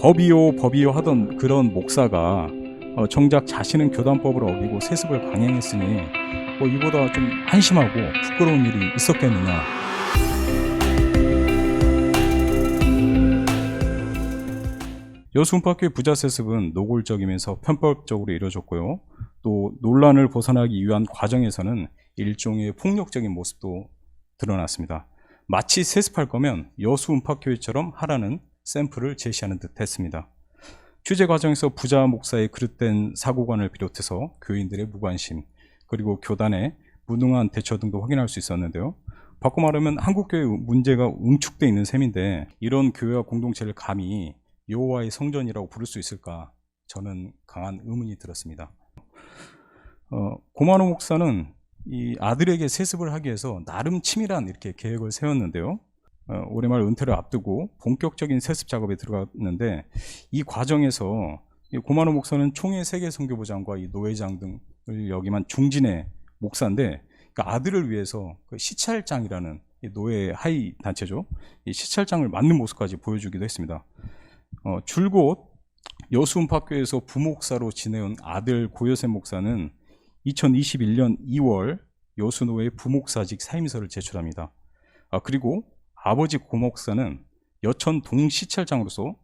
법이요 하던 그런 목사가 정작 자신은 교단법을 어기고 세습을 강행했으니 이보다 좀 한심하고 부끄러운 일이 있었겠느냐. 여수음파교회 부자 세습은 노골적이면서 편법적으로 이루어졌고요. 또 논란을 벗어나기 위한 과정에서는 일종의 폭력적인 모습도 드러났습니다. 마치 세습할 거면 여수음파교회처럼 하라는 샘플을 제시하는 듯 했습니다. 취재 과정에서 부자 목사의 그릇된 사고관을 비롯해서 교인들의 무관심, 그리고 교단의 무능한 대처 등도 확인할 수 있었는데요. 바꿔 말하면 한국교회 문제가 응축되어 있는 셈인데 이런 교회와 공동체를 감히 여호와의 성전이라고 부를 수 있을까? 저는 강한 의문이 들었습니다. 고만호 목사는 이 아들에게 세습을 하기 위해서 나름 치밀한 이렇게 계획을 세웠는데요. 올해 말 은퇴를 앞두고 본격적인 세습 작업에 들어갔는데 이 과정에서 고만호 목사는 총회 세계 선교부장과 이 노회장 등을 역임한 중진의 목사인데 그러니까 아들을 위해서 그 시찰장이라는 노예 하위 단체죠. 이 시찰장을 맡는 모습까지 보여주기도 했습니다. 줄곧 여수음파교회에서 부목사로 지내온 아들 고여셉 목사는 2021년 2월 여수노회 부목사직 사임서를 제출합니다. 그리고 아버지 고목사는 여천 동시찰장으로서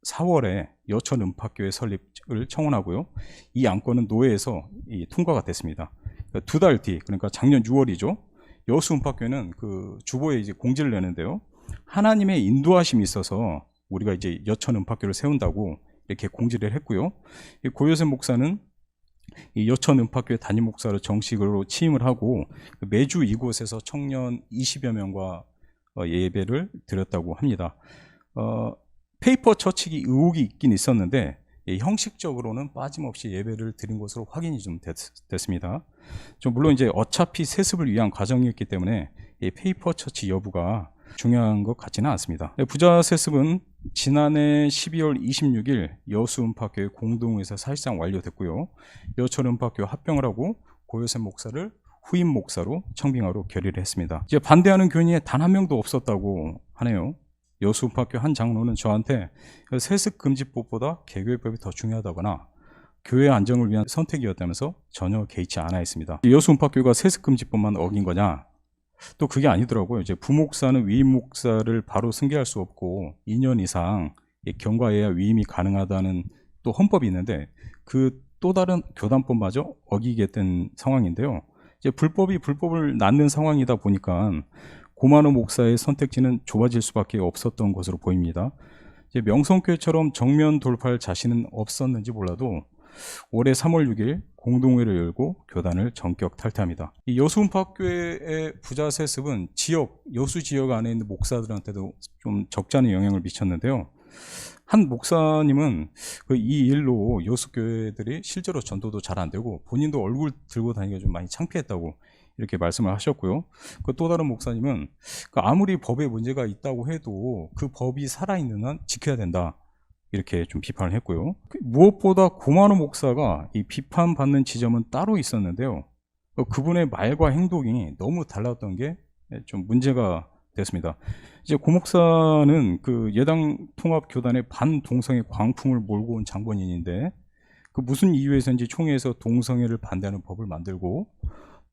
4월에 여천음파교회 설립을 청원하고요. 이 안건은 노회에서 통과가 됐습니다. 두 달 뒤, 그러니까 작년 6월이죠. 여수음파교회는 그 주보에 이제 공지를 내는데요. 하나님의 인도하심이 있어서 우리가 이제 여천음파교를 세운다고 이렇게 공지를 했고요. 고여셉 목사는 이 여천음파교회 담임 목사로 정식으로 취임을 하고 매주 이곳에서 청년 20여 명과 예배를 드렸다고 합니다. 페이퍼 처치기 의혹이 있긴 있었는데 형식적으로는 빠짐없이 예배를 드린 것으로 확인이 좀 됐습니다. 물론 이제 어차피 세습을 위한 과정이었기 때문에 이 페이퍼 처치 여부가 중요한 것 같지는 않습니다. 부자 세습은 지난해 12월 26일 여수음파교회 공동회에서 사실상 완료됐고요. 여천음파교회 합병을 하고 고여셉 목사를 후임 목사로 청빙하로 결의를 했습니다. 이제 반대하는 교인이 단 한 명도 없었다고 하네요. 여수음파교회 한 장로는 저한테 세습금지법보다 개교회법이 더 중요하다거나 교회 안정을 위한 선택이었다면서 전혀 개의치 않아 했습니다. 여수음파교회가 세습금지법만 어긴 거냐? 또 그게 아니더라고요. 이제 부목사는 위임 목사를 바로 승계할 수 없고 2년 이상 경과해야 위임이 가능하다는 또 헌법이 있는데 그 또 다른 교단법마저 어기게 된 상황인데요. 이제 불법이 불법을 낳는 상황이다 보니까 고만호 목사의 선택지는 좁아질 수밖에 없었던 것으로 보입니다. 이제 명성교회처럼 정면 돌파할 자신은 없었는지 몰라도 올해 3월 6일 공동회를 열고 교단을 전격 탈퇴합니다. 이 여수음파교회의 부자 세습은 여수 지역 안에 있는 목사들한테도 좀 적지 않은 영향을 미쳤는데요. 한 목사님은 이 일로 여수교회들이 실제로 전도도 잘 안 되고 본인도 얼굴 들고 다니기가 좀 많이 창피했다고 이렇게 말씀을 하셨고요. 또 다른 목사님은 아무리 법에 문제가 있다고 해도 그 법이 살아있는 한 지켜야 된다. 이렇게 좀 비판을 했고요. 무엇보다 고만호 목사가 이 비판받는 지점은 따로 있었는데요. 그분의 말과 행동이 너무 달랐던 게 좀 문제가 됐습니다. 이제 고 목사는 그 예당 통합교단의 반동성애 광풍을 몰고 온 장본인인데 그 무슨 이유에서인지 총회에서 동성애를 반대하는 법을 만들고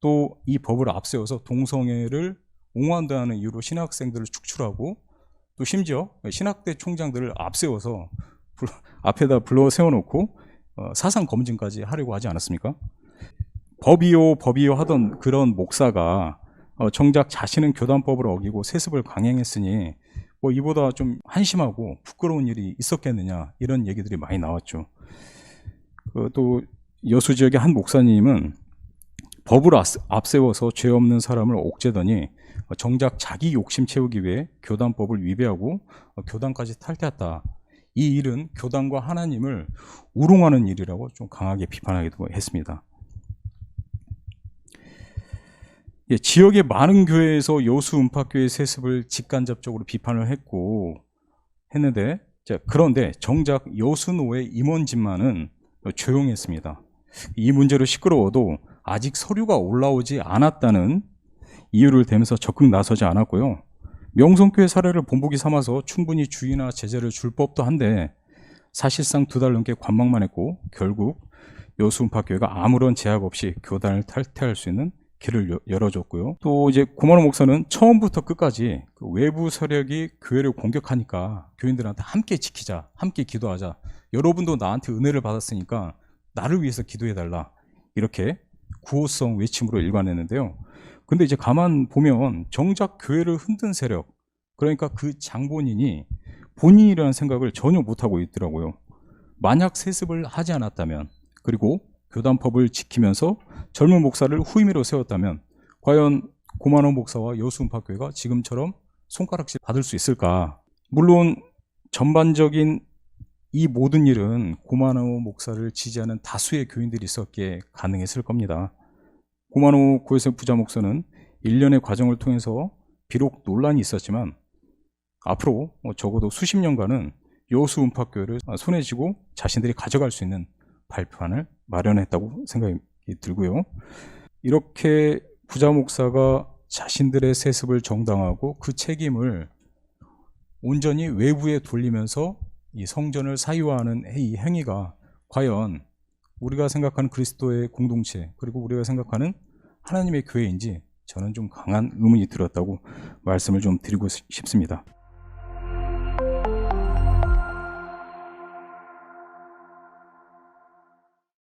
또 이 법을 앞세워서 동성애를 옹호한다는 이유로 신학생들을 축출하고 또 심지어 신학대 총장들을 앞세워서 앞에다 불러 세워놓고 사상 검증까지 하려고 하지 않았습니까? 법이요 하던 그런 목사가 정작 자신은 교단법을 어기고 세습을 강행했으니 이보다 좀 한심하고 부끄러운 일이 있었겠느냐 이런 얘기들이 많이 나왔죠. 또 여수 지역의 한 목사님은 법을 앞세워서 죄 없는 사람을 옥죄더니 정작 자기 욕심 채우기 위해 교단법을 위배하고 교단까지 탈퇴했다. 이 일은 교단과 하나님을 우롱하는 일이라고 좀 강하게 비판하기도 했습니다. 지역의 많은 교회에서 여수음파교회 세습을 직간접적으로 비판을 했는데 그런데 정작 여수노회 임원진만은 조용했습니다. 이 문제로 시끄러워도 아직 서류가 올라오지 않았다는 이유를 대면서 적극 나서지 않았고요. 명성교회 사례를 본보기 삼아서 충분히 주의나 제재를 줄 법도 한데 사실상 2달 넘게 관망만 했고 결국 여수음파교회가 아무런 제약 없이 교단을 탈퇴할 수 있는 길을 열어줬고요. 또 이제 고만호 목사는 처음부터 끝까지 그 외부 세력이 교회를 공격하니까 교인들한테 함께 지키자, 함께 기도하자. 여러분도 나한테 은혜를 받았으니까 나를 위해서 기도해달라. 이렇게 구호성 외침으로 일관했는데요. 근데 이제 가만 보면 정작 교회를 흔든 세력, 그러니까 그 장본인이 본인이라는 생각을 전혀 못하고 있더라고요. 만약 세습을 하지 않았다면, 그리고 교단법을 지키면서 젊은 목사를 후임으로 세웠다면 과연 고만호 목사와 여수음파교회가 지금처럼 손가락질 받을 수 있을까? 물론 전반적인 이 모든 일은 고만호 목사를 지지하는 다수의 교인들이 있었기에 가능했을 겁니다. 고만호 고혜세 부자 목사는 일련의 과정을 통해서 비록 논란이 있었지만 앞으로 적어도 수십 년간은 여수음파교회를 손에 쥐고 자신들이 가져갈 수 있는 발판을 마련했다고 생각이 들고요. 이렇게 부자 목사가 자신들의 세습을 정당화하고 그 책임을 온전히 외부에 돌리면서 이 성전을 사유화하는 이 행위가 과연 우리가 생각하는 그리스도의 공동체, 그리고 우리가 생각하는 하나님의 교회인지 저는 좀 강한 의문이 들었다고 말씀을 좀 드리고 싶습니다.